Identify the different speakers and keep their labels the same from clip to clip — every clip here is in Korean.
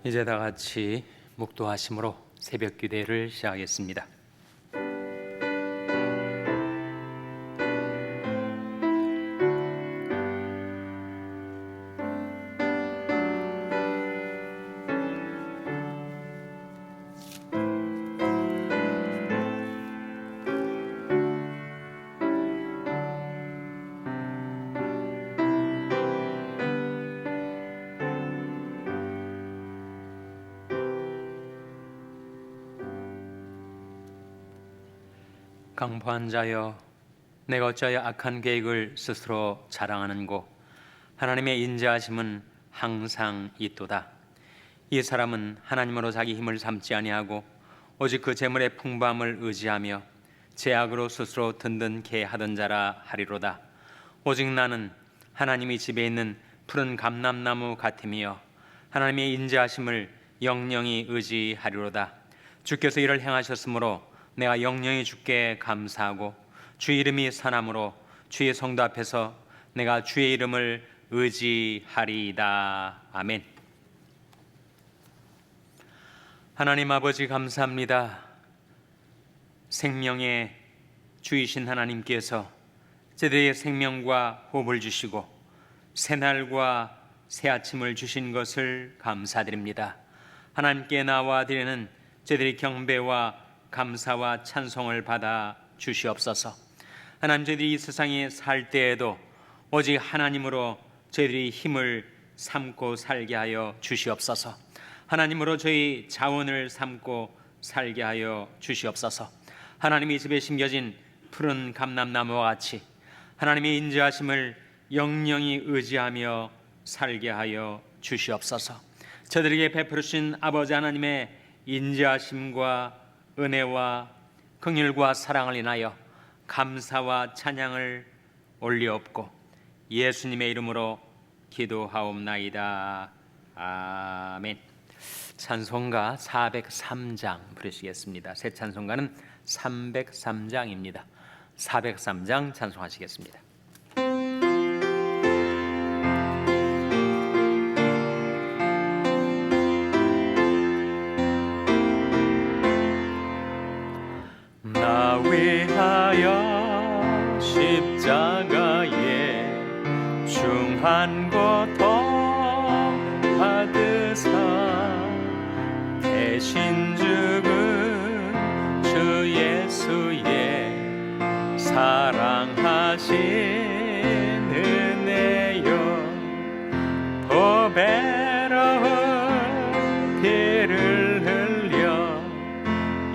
Speaker 1: 이제 다 같이 묵도하심으로 새벽 기도를 시작하겠습니다. 강포한 자여, 내가 어찌하여 악한 계획을 스스로 자랑하는고? 하나님의 인자하심은 항상 있도다. 이 사람은 하나님으로 자기 힘을 삼지 아니하고 오직 그 재물의 풍부함을 의지하며 제약으로 스스로 든든케 하던 자라 하리로다. 오직 나는 하나님이 집에 있는 푸른 감람나무 같으며 하나님의 인자하심을 영영히 의지하리로다. 주께서 이를 행하셨으므로 내가 영영히 주께 감사하고 주의 이름이 선함으로 주의 성도 앞에서 내가 주의 이름을 의지하리이다. 아멘. 하나님 아버지 감사합니다. 생명의 주이신 하나님께서 저희들의 생명과 호흡을 주시고 새날과 새 아침을 주신 것을 감사드립니다. 하나님께 나와 드리는 저희들의 경배와 감사와 찬송을 받아 주시옵소서. 하나님, 저희들이 이 세상에 살 때에도 오직 하나님으로 저희들이 힘을 삼고 살게 하여 주시옵소서. 하나님으로 저희 자원을 삼고 살게 하여 주시옵소서. 하나님이 집에 심겨진 푸른 감람나무와 같이 하나님의 인자하심을 영영히 의지하며 살게 하여 주시옵소서. 저들에게 베푸신 아버지 하나님의 인자하심과 은혜와 긍휼과 사랑을 인하여 감사와 찬양을 올리옵고 예수님의 이름으로 기도하옵나이다. 아멘. 찬송가 403장 부르시겠습니다. 새 찬송가는 303장입니다. 403장 찬송하시겠습니다. 위하여 십자가에 중한 고통 받으사 대신 죽은 주 예수의 사랑하신 은혜여, 보배로운 피를 흘려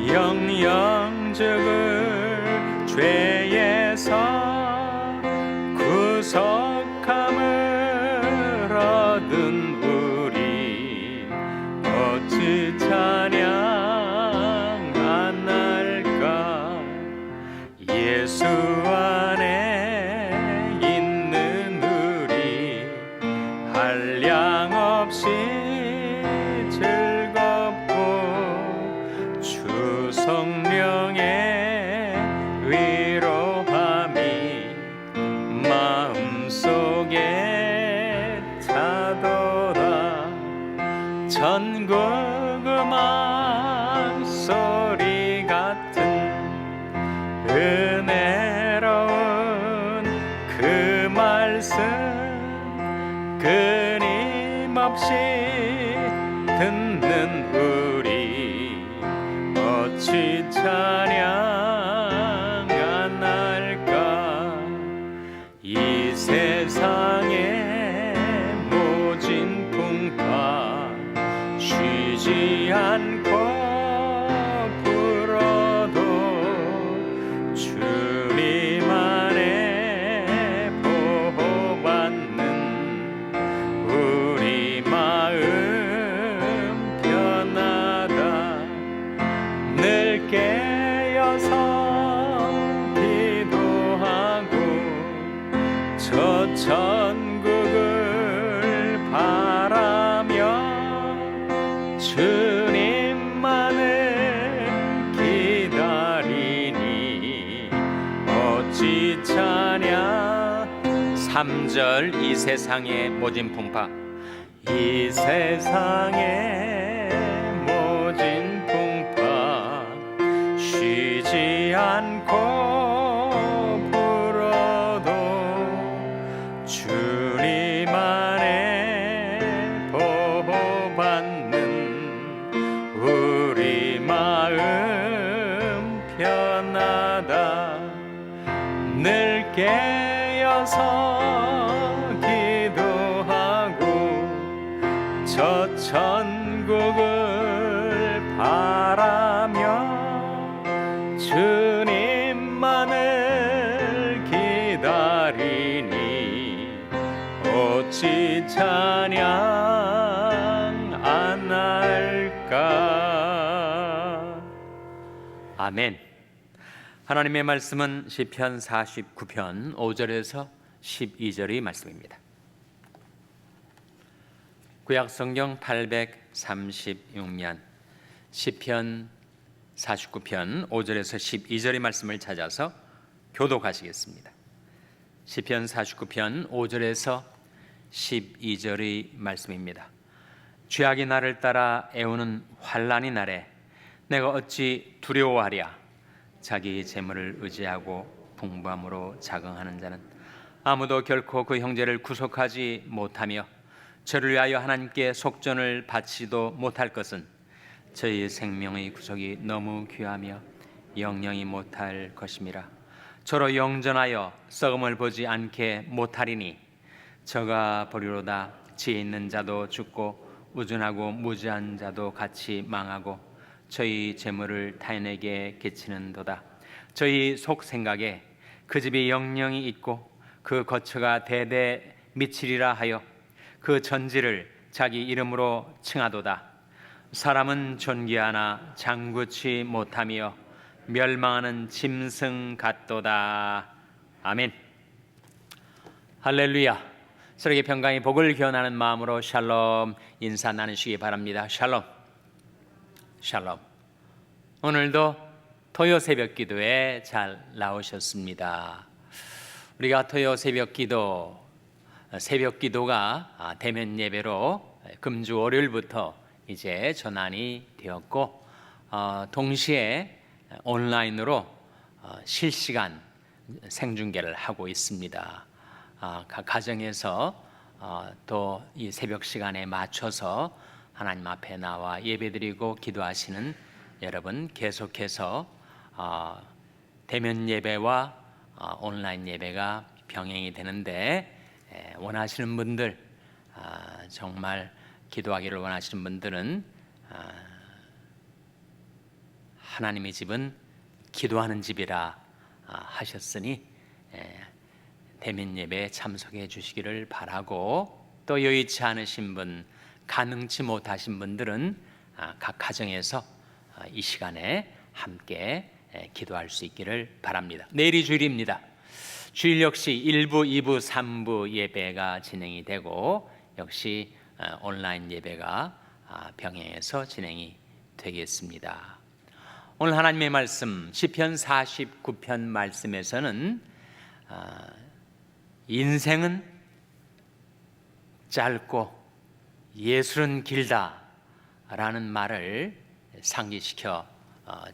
Speaker 1: 영영 죽은 죄에서 구속함을 얻은 우리 어찌 찬양 안 할까? 예수 안에 있는 우리 한량없이 즐겁고 주 성령의 위로함이 마음속에 차도다. 전국 음악 소리 같은 은혜로운 그 말씀 끊임없이 듣는 우리 어찌 찬양 세상의 모진 풍파 쉬지 않고 불어도 주님 안에 보호받는 우리 마음 편하다. 늘 깨어서 기도하고 저 천국을 바라며 주님만을 기다리니 어찌 찬양. 3절 이 세상의 모진 풍파 이 세상의 모진 풍파 쉬지 않고 불어도 주님 안에 보호받는 우리 마음 편하다. 늘 깨어서 기도하고 저 천국을 바라며 주님만을 기다리니 어찌 찬양 안 할까. 아멘. 하나님의 말씀은 시편 49편 5절에서 12절의 말씀입니다. 구약성경 836면 시편 49편 5절에서 12절의 말씀을 찾아서 교독하시겠습니다. 시편 49편 5절에서 12절의 말씀입니다. 죄악이 나를 따라 애우는 환난이 나래 내가 어찌 두려워하랴. 자기 재물을 의지하고 풍부함으로 자긍하는 자는 아무도 결코 그 형제를 구속하지 못하며 저를 위하여 하나님께 속전을 바치도 못할 것은 저희 생명의 구속이 너무 귀하며 영영이 못할 것임이라. 저로 영전하여 썩음을 보지 않게 못하리니 저가 보리로다. 지혜 있는 자도 죽고 우둔하고 무지한 자도 같이 망하고 저희 재물을 타인에게 끼치는도다. 저희 속 생각에 그 집이 영영이 있고 그 거처가 대대 미치리라 하여 그 전지를 자기 이름으로 칭하도다. 사람은 존귀하나 장구치 못하며 멸망하는 짐승 같도다. 아멘. 할렐루야. 서로에게 평강의 복을 기원하는 마음으로 샬롬 인사 나누시기 바랍니다. 샬롬. 샬롬. 오늘도 토요 새벽 기도에 잘 나오셨습니다. 우리가 토요 새벽 기도가 대면 예배로 금주 월요일부터 이제 전환이 되었고 동시에 온라인으로 실시간 생중계를 하고 있습니다. 각 가정에서 또 이 새벽 시간에 맞춰서 하나님 앞에 나와 예배드리고 기도하시는 여러분, 계속해서 대면 예배와 온라인 예배가 병행이 되는데 원하시는 분들, 정말 기도하기를 원하시는 분들은 하나님의 집은 기도하는 집이라 하셨으니 대면 예배에 참석해 주시기를 바라고, 또 여의치 않으신 분, 가능치 못하신 분들은 각 가정에서 이 시간에 함께 기도할 수 있기를 바랍니다. 내일이 주일입니다. 주일 역시 1부, 2부, 3부 예배가 진행이 되고 역시 온라인 예배가 병행해서 진행이 되겠습니다. 오늘 하나님의 말씀 시편 49편 말씀에서는 인생은 짧고 예술은 길다 라는 말을 상기시켜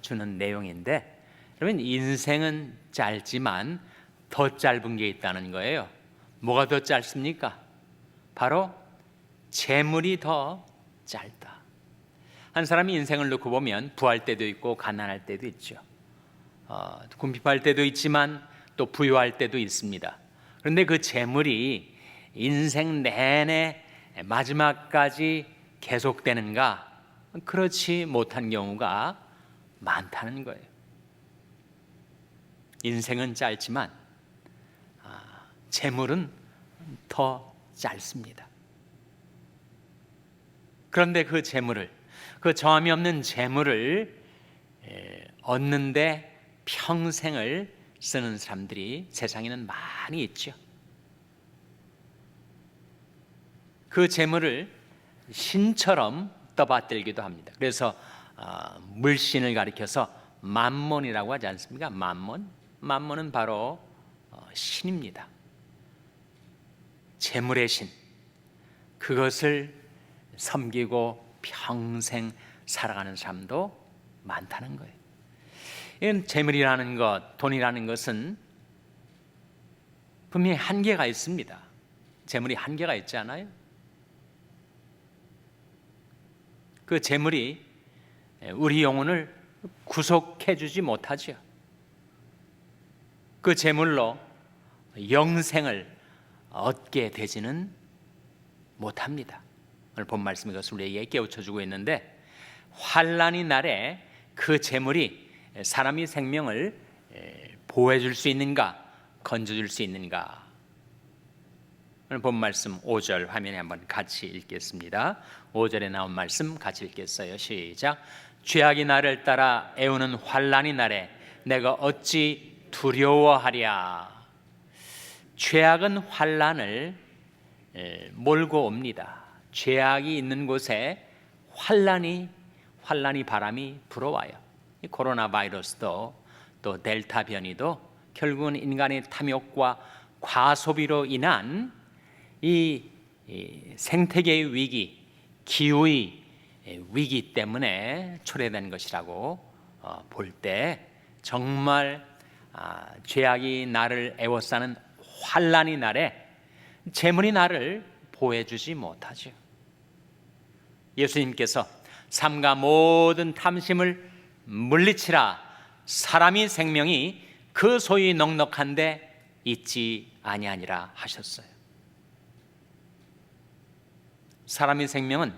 Speaker 1: 주는 내용인데, 여러분, 인생은 짧지만 더 짧은 게 있다는 거예요. 뭐가 더 짧습니까? 바로 재물이 더 짧다. 한 사람이 인생을 놓고 보면 부할 때도 있고 가난할 때도 있죠. 궁핍할 때도 있지만 또 부유할 때도 있습니다. 그런데 그 재물이 인생 내내 마지막까지 계속되는가? 그렇지 못한 경우가 많다는 거예요. 인생은 짧지만 재물은 더 짧습니다. 그런데 그 재물을, 그 정함이 없는 재물을 얻는데 평생을 쓰는 사람들이 세상에는 많이 있죠. 그 재물을 신처럼 떠받들기도 합니다. 그래서 물신을 가리켜서 맘몬이라고 하지 않습니까? 맘몬은 바로 신입니다. 재물의 신, 그것을 섬기고 평생 살아가는 사람도 많다는 거예요. 이건 재물이라는 것, 돈이라는 것은 분명히 한계가 있습니다. 재물이 한계가 있지 않아요? 그 재물이 우리 영혼을 구속해 주지 못하죠. 그 재물로 영생을 얻게 되지는 못합니다. 오늘 본 말씀이 그것을 우리에게 깨우쳐주고 있는데, 환난의 날에 그 재물이 사람의 생명을 보호해 줄 수 있는가, 건져줄 수 있는가. 오늘 본 말씀 5절 화면에 한번 같이 읽겠습니다. 5절에 나온 말씀 같이 읽겠어요. 시작. 죄악이 나를 따라 애우는 환난의 날에 내가 어찌 두려워하랴. 죄악은 환난을 몰고 옵니다. 죄악이 있는 곳에 환난이 바람이 불어와요. 코로나 바이러스도 또 델타 변이도 결국은 인간의 탐욕과 과소비로 인한 이 생태계의 위기, 기후의 위기 때문에 초래된 것이라고 볼 때, 정말 죄악이 나를 애워싸는 환난의 날에 재물이 나를 보호해주지 못하죠. 예수님께서 삼가 모든 탐심을 물리치라, 사람의 생명이 그 소위 넉넉한데 있지 아니하니라 하셨어요. 사람의 생명은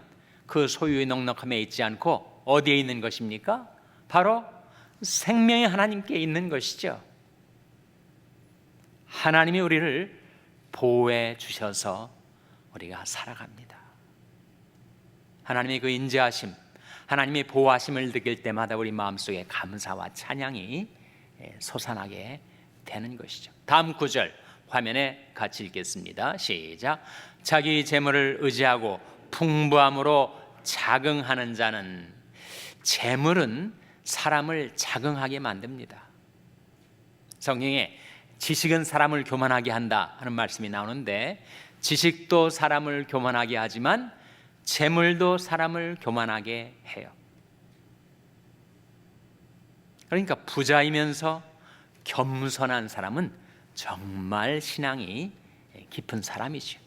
Speaker 1: 그 소유의 넉넉함에 있지 않고 어디에 있는 것입니까? 바로 생명의 하나님께 있는 것이죠. 하나님이 우리를 보호해 주셔서 우리가 살아갑니다. 하나님의 그 인자하심, 하나님의 보호하심을 느낄 때마다 우리 마음속에 감사와 찬양이 솟아나게 되는 것이죠. 다음 9절 화면에 같이 읽겠습니다. 시작. 자기 재물을 의지하고 풍부함으로 자긍하는 자는, 재물은 사람을 자긍하게 만듭니다. 성경에 지식은 사람을 교만하게 한다 하는 말씀이 나오는데, 지식도 사람을 교만하게 하지만 재물도 사람을 교만하게 해요. 그러니까 부자이면서 겸손한 사람은 정말 신앙이 깊은 사람이죠.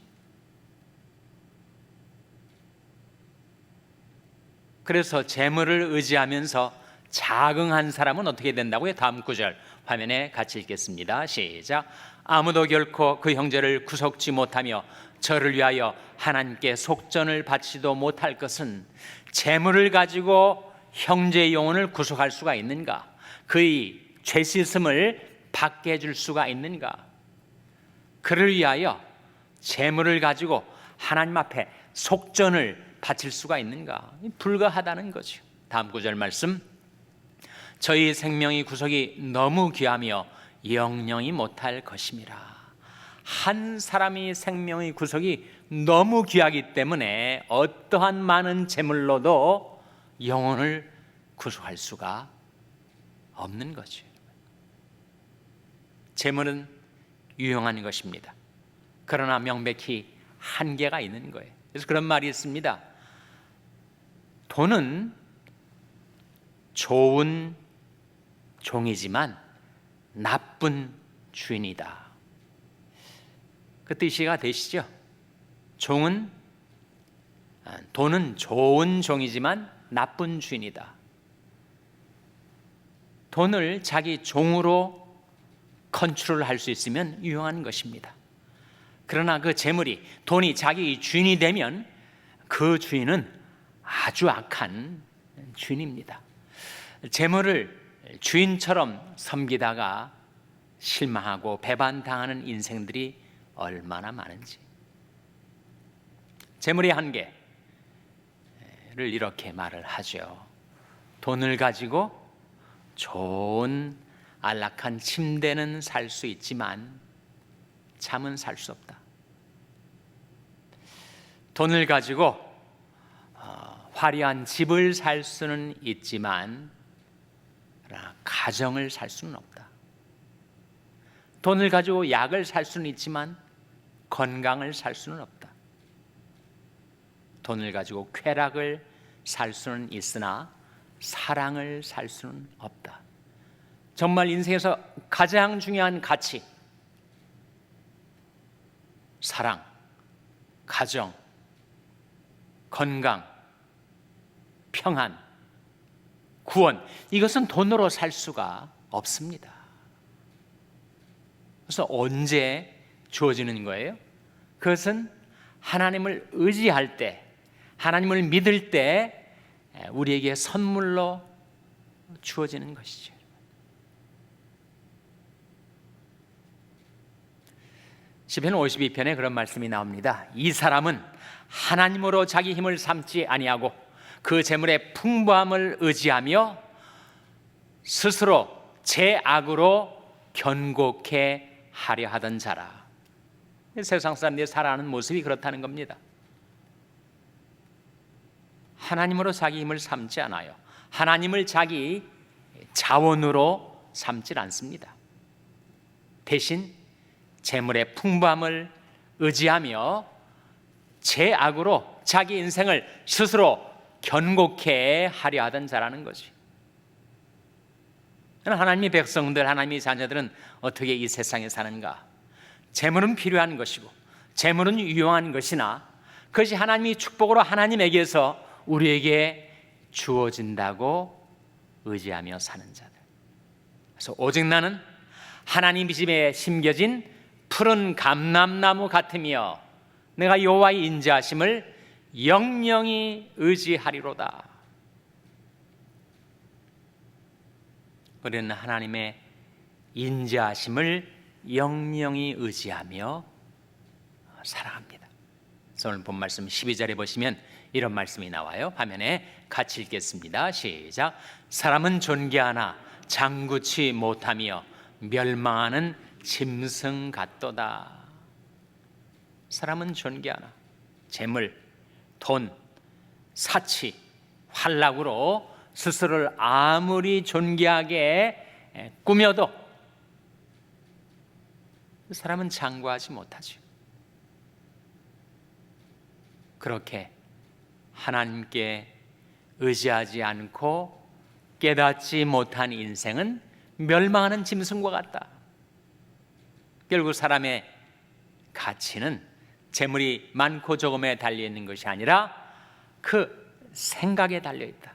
Speaker 1: 그래서 재물을 의지하면서 자긍한 사람은 어떻게 된다고요? 다음 9절 화면에 같이 읽겠습니다. 시작. 아무도 결코 그 형제를 구속지 못하며 저를 위하여 하나님께 속전을 바치도 못할 것은, 재물을 가지고 형제의 영혼을 구속할 수가 있는가? 그의 죄 씻음을 받게 해줄 수가 있는가? 그를 위하여 재물을 가지고 하나님 앞에 속전을 바칠 수가 있는가? 불가하다는 거죠. 다음 9절 말씀. 저희 생명의 구속이 너무 귀하며 영영이 못할 것임이라. 한 사람의 생명의 구속이 너무 귀하기 때문에 어떠한 많은 재물로도 영혼을 구속할 수가 없는 거죠. 재물은 유용한 것입니다. 그러나 명백히 한계가 있는 거예요. 그래서 그런 말이 있습니다. 돈은 좋은 종이지만 나쁜 주인이다. 그 뜻이 이해가 되시죠? 돈은 좋은 종이지만 나쁜 주인이다. 돈을 자기 종으로 컨트롤할 수 있으면 유용한 것입니다. 그러나 그 재물이, 돈이 자기 주인이 되면 그 주인은 아주 악한 주인입니다. 재물을 주인처럼 섬기다가 실망하고 배반당하는 인생들이 얼마나 많은지. 재물의 한계를 이렇게 말을 하죠. 돈을 가지고 좋은 안락한 침대는 살 수 있지만 잠은 살 수 없다. 돈을 가지고 화려한 집을 살 수는 있지만 가정을 살 수는 없다. 돈을 가지고 약을 살 수는 있지만 건강을 살 수는 없다. 돈을 가지고 쾌락을 살 수는 있으나 사랑을 살 수는 없다. 정말 인생에서 가장 중요한 가치, 사랑, 가정, 건강, 평안, 구원, 이것은 돈으로 살 수가 없습니다. 그래서 언제 주어지는 거예요? 그것은 하나님을 의지할 때, 하나님을 믿을 때 우리에게 선물로 주어지는 것이죠. 시편 52편에 그런 말씀이 나옵니다. 이 사람은 하나님으로 자기 힘을 삼지 아니하고 그 재물의 풍부함을 의지하며 스스로 제 악으로 견고케 하려 하던 자라. 세상 사람들이 살아가는 모습이 그렇다는 겁니다. 하나님으로 자기 힘을 삼지 않아요. 하나님을 자기 자원으로 삼질 않습니다. 대신 재물의 풍부함을 의지하며 제 악으로 자기 인생을 스스로 견고케 하려 하던 자라는 거지. 하나님의 백성들, 하나님의 자녀들은 어떻게 이 세상에 사는가? 재물은 필요한 것이고 재물은 유용한 것이나 그것이 하나님의 축복으로 하나님에게서 우리에게 주어진다고 의지하며 사는 자들. 그래서 오직 나는 하나님 집에 심겨진 푸른 감람나무 같으며 내가 여호와의 인자하심을 영영히 의지하리로다. 우리는 하나님의 인자하심을 영영히 의지하며 살아갑니다. 오늘 본 말씀 12절에 보시면 이런 말씀이 나와요. 화면에 같이 읽겠습니다. 시작. 사람은 존귀하나 장구치 못하며 멸망하는 짐승 같도다. 사람은 존귀하나 재물, 돈, 사치, 활락으로 스스로를 아무리 존귀하게 꾸며도 사람은 장구하지 못하죠. 그렇게 하나님께 의지하지 않고 깨닫지 못한 인생은 멸망하는 짐승과 같다. 결국 사람의 가치는 재물이 많고 적음에 달려있는 것이 아니라 그 생각에 달려있다.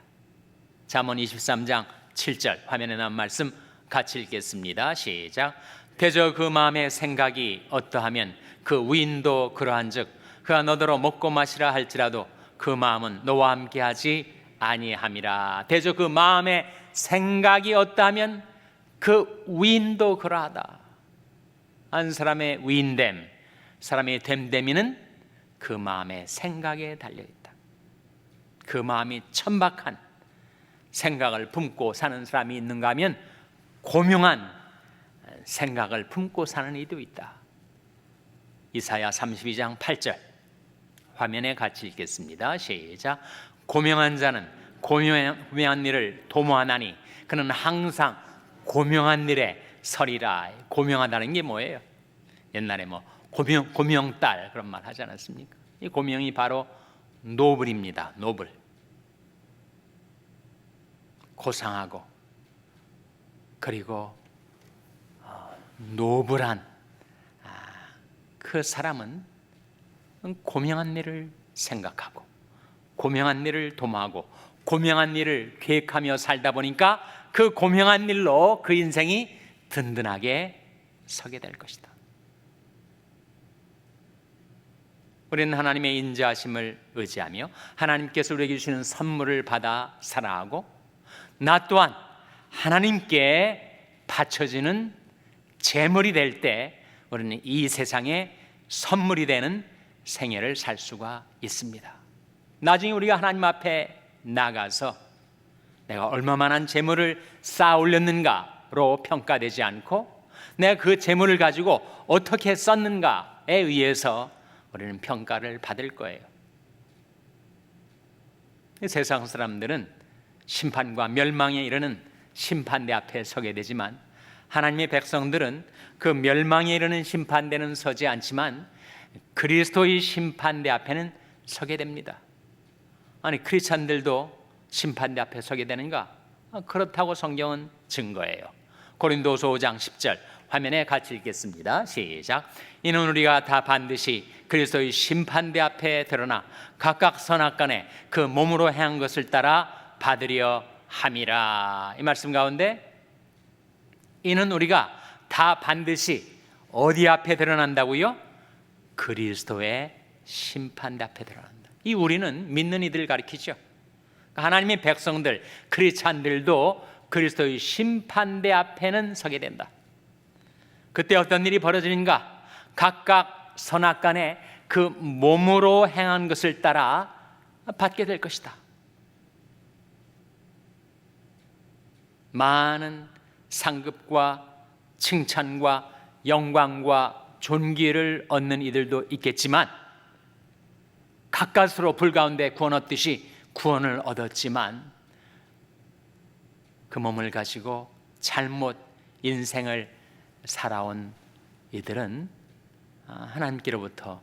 Speaker 1: 잠언 23장 7절 화면에 나온 말씀 같이 읽겠습니다. 시작. 대저 그 마음의 생각이 어떠하면 그 위인도 그러한즉 그가 너더러 먹고 마시라 할지라도 그 마음은 너와 함께하지 아니함이라. 대저 그 마음의 생각이 어떠하면 그 위인도 그러하다. 한 사람의 위인됨, 사람의 됨됨이는 그 마음의 생각에 달려있다. 그 마음이 천박한 생각을 품고 사는 사람이 있는가 하면 고명한 생각을 품고 사는 이도 있다. 이사야 32장 8절 화면에 같이 읽겠습니다. 시작. 고명한 자는 고명한 일을 도모하나니 그는 항상 고명한 일에 서리라. 고명하다는 게 뭐예요? 옛날에 뭐 고명딸 그런 말 하지 않았습니까? 이 고명이 바로 노블입니다. 노블. 고상하고 그리고 노블한 그 사람은 고명한 일을 생각하고 고명한 일을 도모하고 고명한 일을 계획하며 살다 보니까 그 고명한 일로 그 인생이 든든하게 서게 될 것이다. 우리는 하나님의 인자하심을 의지하며 하나님께서 우리에게 주시는 선물을 받아 살아가고 나 또한 하나님께 바쳐지는 재물이 될 때 우리는 이 세상에 선물이 되는 생애를 살 수가 있습니다. 나중에 우리가 하나님 앞에 나가서 내가 얼마만한 재물을 쌓아 올렸는가로 평가되지 않고 내가 그 재물을 가지고 어떻게 썼는가에 의해서 우리는 평가를 받을 거예요. 세상 사람들은 심판과 멸망에 이르는 심판대 앞에 서게 되지만 하나님의 백성들은 그 멸망에 이르는 심판대는 서지 않지만 그리스도의 심판대 앞에는 서게 됩니다. 아니 크리스찬들도 심판대 앞에 서게 되는가? 그렇다고 성경은 증거해요. 고린도서 5장 10절 화면에 같이 읽겠습니다. 시작. 이는 우리가 다 반드시 그리스도의 심판대 앞에 드러나 각각 선악간에 그 몸으로 행한 것을 따라 받으려 함이라. 이 말씀 가운데 이는 우리가 다 반드시 어디 앞에 드러난다고요? 그리스도의 심판대 앞에 드러난다. 이 우리는 믿는 이들 가리키죠. 하나님의 백성들, 크리스찬들도 그리스도의 심판대 앞에는 서게 된다. 그때 어떤 일이 벌어지는가? 각각 선악간에 그 몸으로 행한 것을 따라 받게 될 것이다. 많은 상급과 칭찬과 영광과 존귀를 얻는 이들도 있겠지만 가까스로 불 가운데 구원 얻듯이 구원을 얻었지만 그 몸을 가지고 잘못 인생을 살아온 이들은 하나님께로부터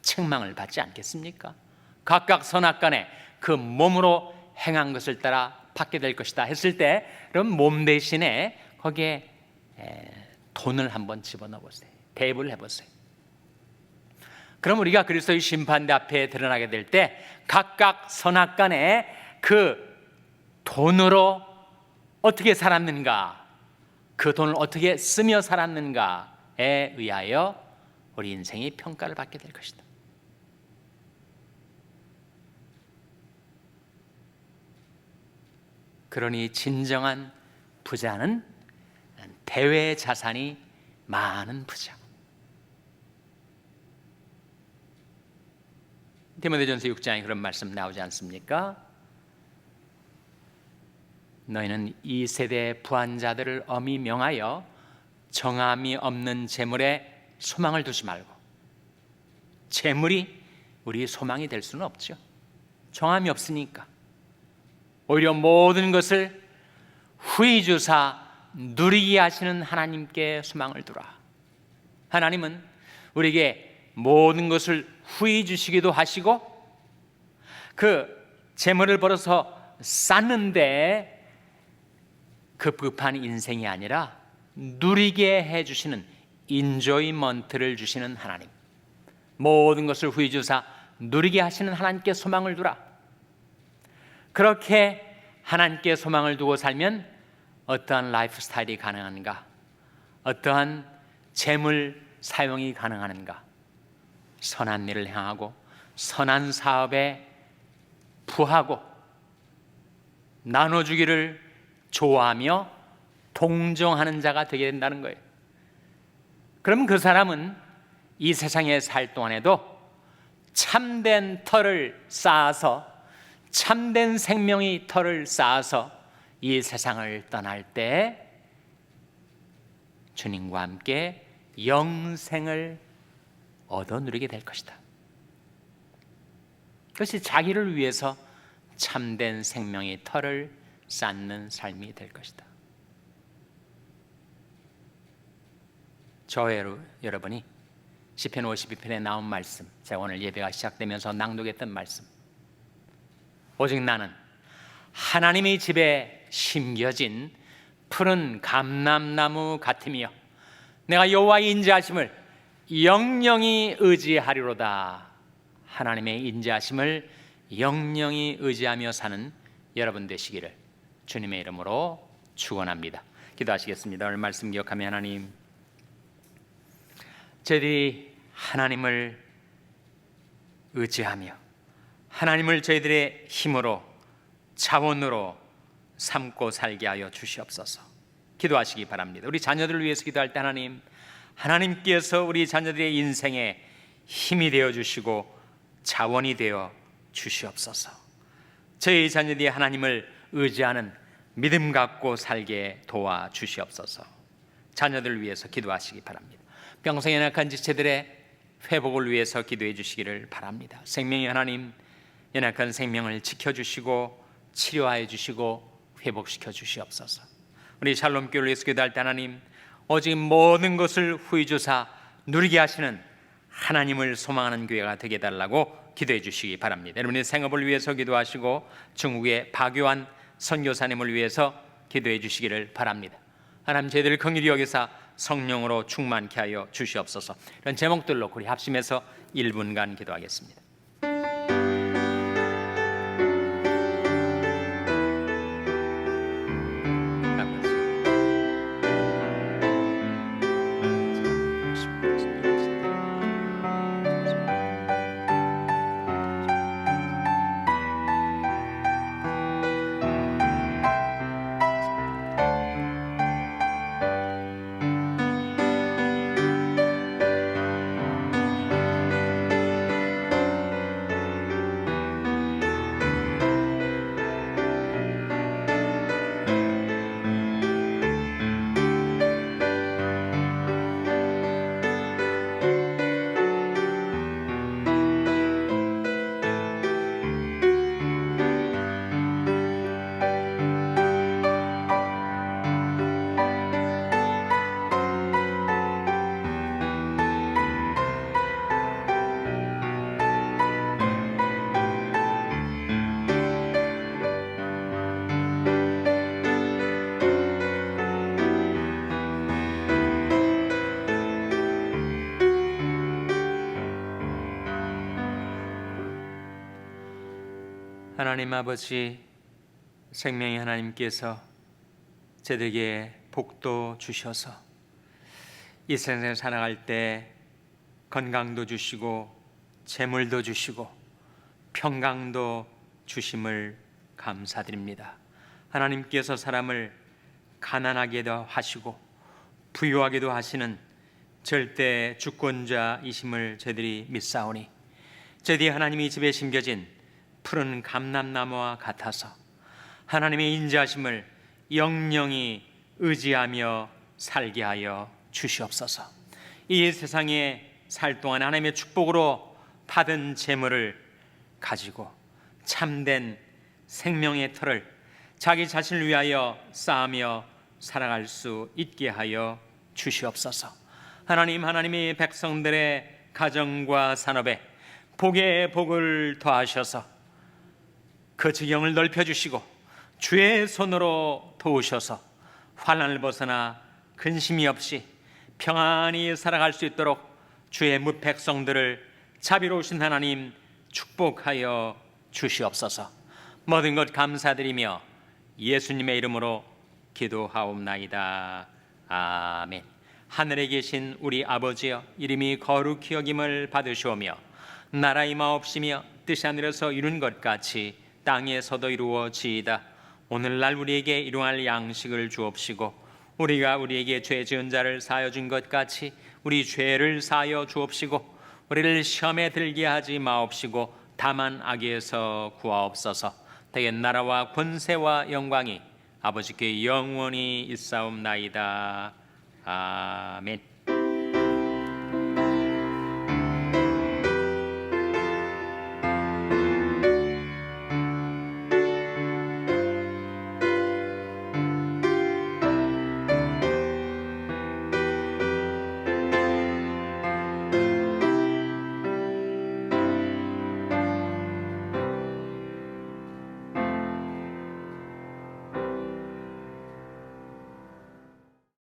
Speaker 1: 책망을 받지 않겠습니까? 각각 선악간에 그 몸으로 행한 것을 따라 받게 될 것이다 했을 때 그럼 몸 대신에 거기에 돈을 한번 집어넣어 보세요. 대입을 해보세요. 그럼 우리가 그리스도의 심판대 앞에 드러나게 될 때 각각 선악간에 그 돈으로 어떻게 살았는가, 그 돈을 어떻게 쓰며 살았는가에 의하여 우리 인생이 평가를 받게 될 것이다. 그러니 진정한 부자는 대외 자산이 많은 부자. 디모데전서 6장에 그런 말씀 나오지 않습니까? 너희는 이 세대의 부한자들을 엄히 명하여 정함이 없는 재물에 소망을 두지 말고. 재물이 우리의 소망이 될 수는 없죠. 정함이 없으니까. 오히려 모든 것을 후히 주사 누리게 하시는 하나님께 소망을 두라. 하나님은 우리에게 모든 것을 후히 주시기도 하시고 그 재물을 벌어서 쌓는데 급급한 인생이 아니라 누리게 해주시는 인조이먼트를 주시는 하나님, 모든 것을 후히 주사 누리게 하시는 하나님께 소망을 두라. 그렇게 하나님께 소망을 두고 살면 어떠한 라이프 스타일이 가능한가? 어떠한 재물 사용이 가능한가? 선한 일을 행하고 선한 사업에 부하고 나눠주기를 좋아하며 동정하는 자가 되게 된다는 거예요. 그러면 그 사람은 이 세상에 살 동안에도 참된 터를 쌓아서, 참된 생명의 터를 쌓아서 이 세상을 떠날 때 주님과 함께 영생을 얻어 누리게 될 것이다. 그것이 자기를 위해서 참된 생명의 터를 쌓는 삶이 될 것이다. 저의 여러분이 시편 52편에 나온 말씀, 제가 오늘 예배가 시작되면서 낭독했던 말씀, 오직 나는 하나님의 집에 심겨진 푸른 감람나무 같으며 내가 여호와의 인자하심을 영영히 의지하리로다. 하나님의 인자하심을 영영히 의지하며 사는 여러분 되시기를 주님의 이름으로 축원합니다. 기도하시겠습니다. 오늘 말씀 기억하며 하나님, 저희들이 하나님을 의지하며 하나님을 저희들의 힘으로 자원으로 삼고 살게 하여 주시옵소서. 기도하시기 바랍니다. 우리 자녀들을 위해서 기도할 때 하나님께서 우리 자녀들의 인생에 힘이 되어 주시고 자원이 되어 주시옵소서. 저희 자녀들이 하나님을 의지하는 믿음 갖고 살게 도와 주시옵소서. 자녀들을 위해서 기도하시기 바랍니다. 병상에 연약한 지체들의 회복을 위해서 기도해 주시기를 바랍니다. 생명의 하나님, 연약한 생명을 지켜주시고 치료하여 주시고 회복시켜 주시옵소서. 우리 샬롬교회를 위해서 기도할 때 하나님, 오직 모든 것을 후히 주사 누리게 하시는 하나님을 소망하는 교회가 되게 해달라고 기도해 주시기 바랍니다. 여러분의 생업을 위해서 기도하시고 중국의 박요한 선교사님을 위해서 기도해 주시기를 바랍니다. 하나님, 저희들을 긍휼히 여기사 성령으로 충만케 하여 주시옵소서. 이런 제목들로 우리 합심해서 1분간 기도하겠습니다. 하나님 아버지, 생명의 하나님께서 저들에게 복도 주셔서 이 세상에 살아갈 때 건강도 주시고 재물도 주시고 평강도 주심을 감사드립니다. 하나님께서 사람을 가난하게도 하시고 부유하게도 하시는 절대 주권자이심을 저희들이 믿사오니, 저희들이 하나님의 집에 심겨진 푸른 감람나무와 같아서 하나님의 인자하심을 영영히 의지하며 살게 하여 주시옵소서. 이 세상에 살 동안 하나님의 축복으로 받은 재물을 가지고 참된 생명의 터를 자기 자신을 위하여 쌓으며 살아갈 수 있게 하여 주시옵소서. 하나님, 하나님의 백성들의 가정과 산업에 복의 복을 더하셔서 그 지경을 넓혀주시고 주의 손으로 도우셔서 환난을 벗어나 근심이 없이 평안히 살아갈 수 있도록 주의 무백성들을 자비로우신 하나님 축복하여 주시옵소서. 모든 것 감사드리며 예수님의 이름으로 기도하옵나이다. 아멘. 하늘에 계신 우리 아버지여, 이름이 거룩히 여김을 받으시오며 나라 임하옵시며 뜻이 하늘에서 이룬 것 같이 땅에서도 이루어지이다. 오늘날 우리에게 일용할 양식을 주옵시고 우리가 우리에게 죄 지은 자를 사하여 준 것 같이 우리 죄를 사하여 주옵시고 우리를 시험에 들게 하지 마옵시고 다만 악에서 구하옵소서. 대개 나라와 권세와 영광이 아버지께 영원히 있사옵나이다. 아멘.